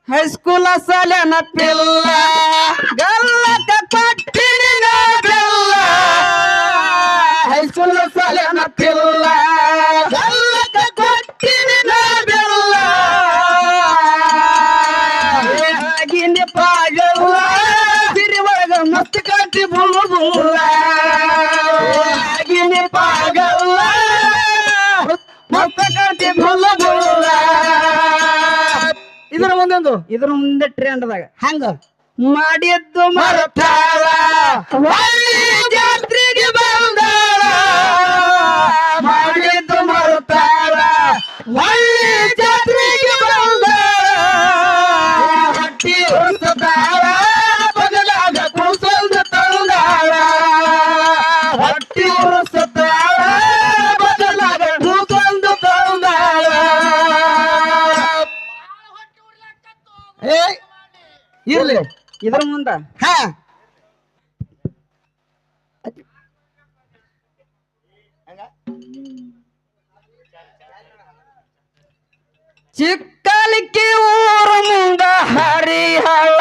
ಹೈಸ್ಕೂಲ ಸಾಲ್ಯಾನ ಪಿಲ್ಲ ಗಲ್ಲಕ ಕೊಟ್ಟಿನ ಬೆಲ್ಲ ಹೈಸ್ಕೂಲ ಸಾಲ್ಯಾನ ಪಿಲ್ಲ ಗಲ್ಲಕ ಕೊಟ್ಟಿನ ಬೆಲ್ಲ ಆಗಿನ ಪಾಗಲ್ಲ ಸಿರಿ ಒಳಗ ಮಸ್ತ್ ಕಾಂತಿ ಬುಲ್ಲ ಬುಲ್ಲ ಆಗಿನ ಪಾಗಲ್ಲ ಮಸ್ತ್ ಕಾಂತಿ ಬುಲ್ಲ ಬುಲ್ಲ ಇದ್ರ ಮುಂದೆ ಟ್ರೆಂಡ್ದಾಗ ಹಂಗ ಮಾಡಿದ್ದು ಮರತಾಳ ಜಾತ್ರೆಗೆ ಬಂದಾಳ ಮಾಡಿದ್ದು ಮರತಾಳ ಜಾತ್ರೆಗೆ ಬಂದಾಳ ಹಟ್ಟಿ ಹೊರತಾಳ ಬದಲಾಗ ಕೂಸಲ್ದ ತಂದಾಳ ಹಟ್ಟಿ ಹೊರತಾಳ ಬದಲಾಗ ಕೂಸಲ್ದ ತಂದಾಳ ಇರ್ಲಿ ಇದ್ರ ಮುಂದ ಚಿಕ್ಕಲಿಕ್ಕಿ ಊರ ಮುಂದ ಹರಿಹಳ